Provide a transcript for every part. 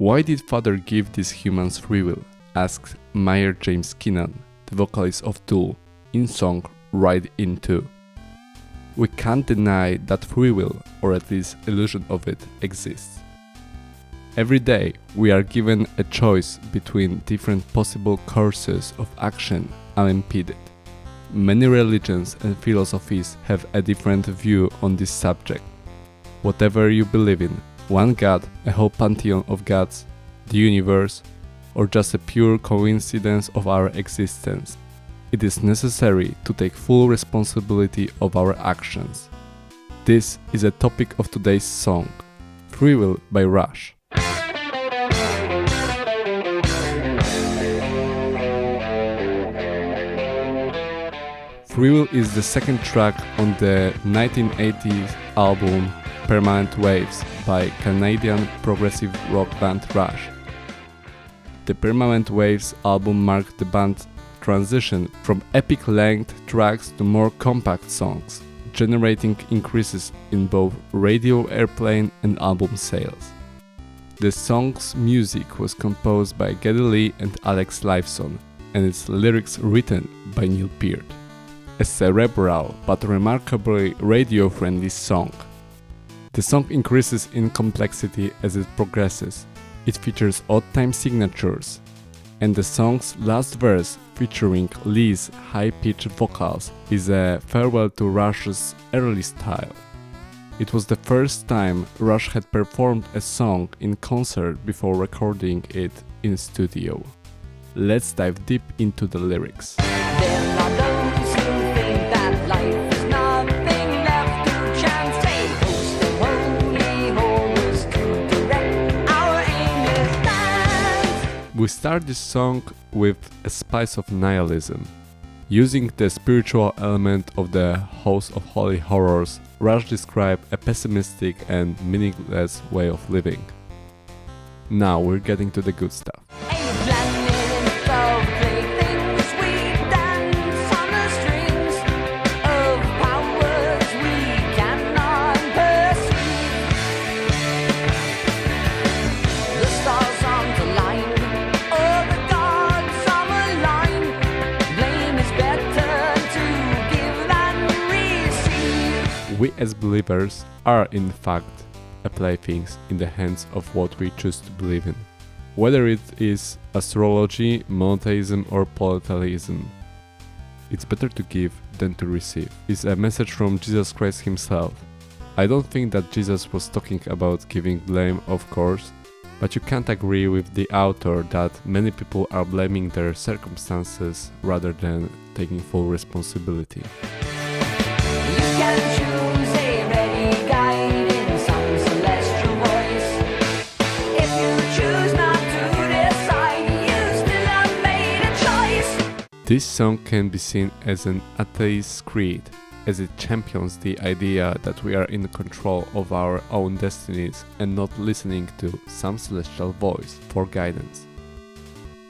Why did Father give these humans free will? Asked Mayer James Keenan, the vocalist of Tool, in song Ride Into. We can't deny that free will, or at least illusion of it, exists. Every day we are given a choice between different possible courses of action unimpeded. Many religions and philosophies have a different view on this subject. Whatever you believe in, one God, a whole pantheon of gods, the universe, or just a pure coincidence of our existence, it is necessary to take full responsibility of our actions. This is a topic of today's song, Free Will by Rush. Free Will is the second track on the 1980s album Permanent Waves by Canadian progressive rock band Rush. The Permanent Waves album marked the band's transition from epic-length tracks to more compact songs, generating increases in both radio airplay and album sales. The song's music was composed by Geddy Lee and Alex Lifeson, and its lyrics written by Neil Peart. A cerebral but remarkably radio-friendly song. The song increases in complexity as it progresses. It features odd time signatures, and the song's last verse, featuring Lee's high-pitched vocals, is a farewell to Rush's early style. It was the first time Rush had performed a song in concert before recording it in studio. Let's dive deep into the lyrics. We start this song with a spice of nihilism. Using the spiritual element of the House of Holy Horrors, Rush described a pessimistic and meaningless way of living. Now we're getting to the good stuff. We as believers are in fact playthings in the hands of what we choose to believe in. Whether it is astrology, monotheism or polytheism. It's better to give than to receive. It's a message from Jesus Christ himself. I don't think that Jesus was talking about giving blame, of course, but you can't agree with the author that many people are blaming their circumstances rather than taking full responsibility. This song can be seen as an atheist creed, as it champions the idea that we are in control of our own destinies and not listening to some celestial voice for guidance.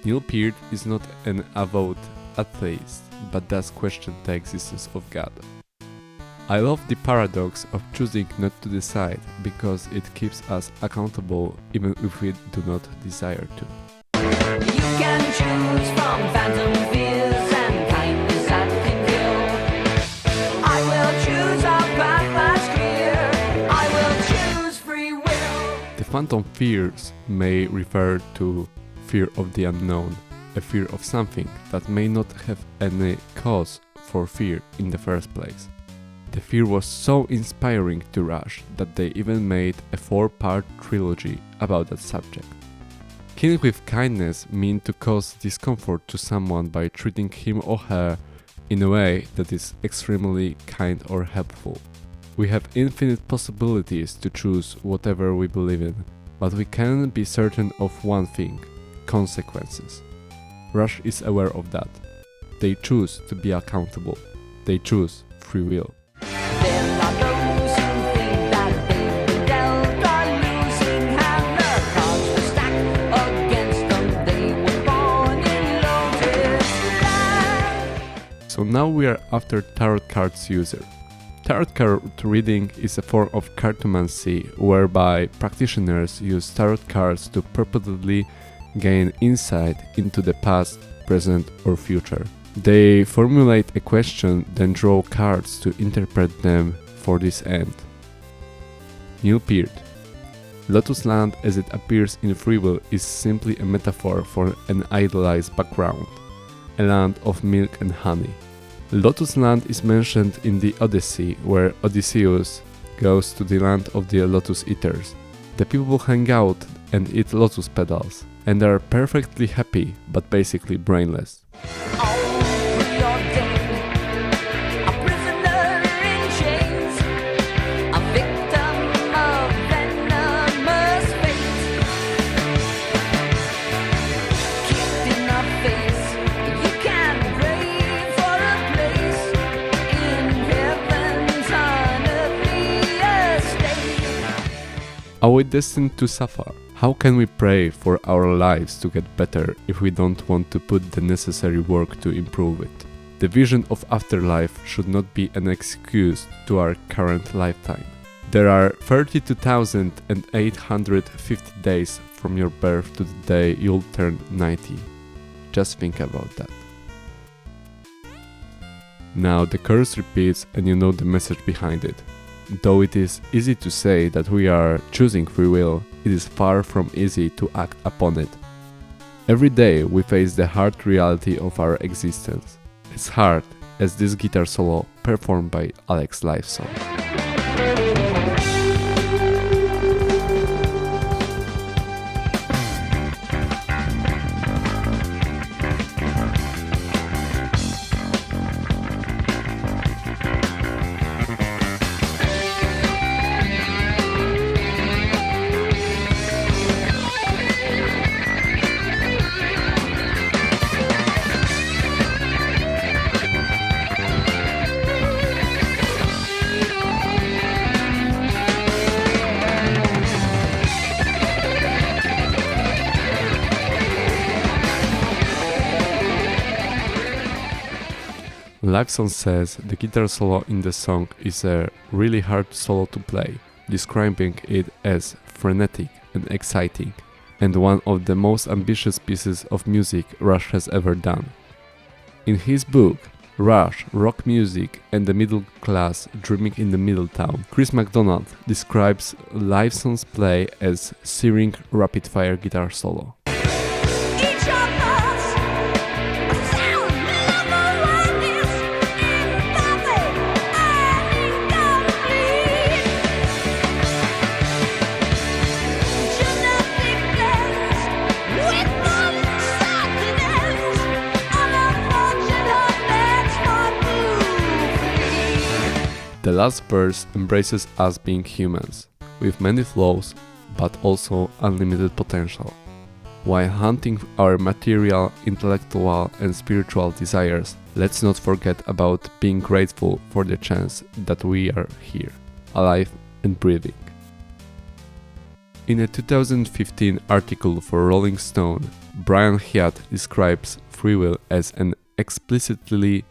Neil Peart is not an avowed atheist, but does question the existence of God. I love the paradox of choosing not to decide because it keeps us accountable even if we do not desire to. You can choose from phantom fears and kindness that can kill. I will choose a path that's clear. I will choose free will. The phantom fears may refer to fear of the unknown, a fear of something that may not have any cause for fear in the first place. The fear was so inspiring to Rush that they even made a 4-part trilogy about that subject. Killing with kindness means to cause discomfort to someone by treating him or her in a way that is extremely kind or helpful. We have infinite possibilities to choose whatever we believe in, but we can be certain of one thing: consequences. Rush is aware of that. They choose to be accountable. They choose free will. So now we are after tarot cards user. Tarot card reading is a form of cartomancy whereby practitioners use tarot cards to purportedly gain insight into the past, present or future. They formulate a question, then draw cards to interpret them for this end. Neil Peart. Lotus Land as it appears in Free Will is simply a metaphor for an idealized background, a land of milk and honey. Lotus Land is mentioned in the Odyssey, where Odysseus goes to the land of the Lotus Eaters. The people hang out and eat lotus petals, and are perfectly happy, but basically brainless. Are we destined to suffer? How can we pray for our lives to get better if we don't want to put the necessary work to improve it? The vision of afterlife should not be an excuse to our current lifetime. There are 32,850 days from your birth to the day you'll turn 90. Just think about that. Now the chorus repeats and you know the message behind it. Though it is easy to say that we are choosing free will, it is far from easy to act upon it. Every day we face the hard reality of our existence, as hard as this guitar solo performed by Alex Lifeson. Lifeson says the guitar solo in the song is a really hard solo to play, describing it as frenetic and exciting, and one of the most ambitious pieces of music Rush has ever done. In his book, Rush, Rock Music and the Middle Class Dreaming in the Middletown, Chris McDonald describes Lifeson's play as searing rapid-fire guitar solo. The last verse embraces us being humans, with many flaws, but also unlimited potential. While hunting our material, intellectual and spiritual desires, let's not forget about being grateful for the chance that we are here, alive and breathing. In a 2015 article for Rolling Stone, Brian Hiatt describes Free Will as an explicitly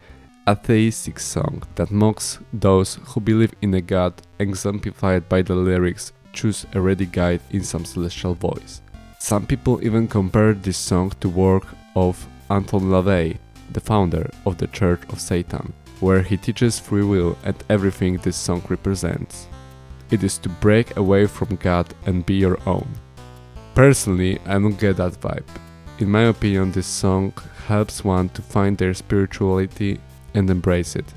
atheistic song that mocks those who believe in a God, exemplified by the lyrics "choose a ready guide in some celestial voice." Some people even compare this song to work of Anton LaVey, the founder of the Church of Satan, where he teaches free will and everything this song represents. It is to break away from God and be your own. Personally, I don't get that vibe. In my opinion, this song helps one to find their spirituality and embrace it.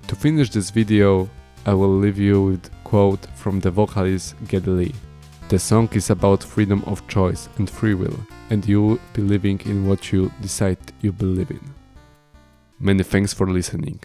To finish this video, I will leave you with a quote from the vocalist Geddy Lee. The song is about freedom of choice and free will, and you believing in what you decide you believe in. Many thanks for listening.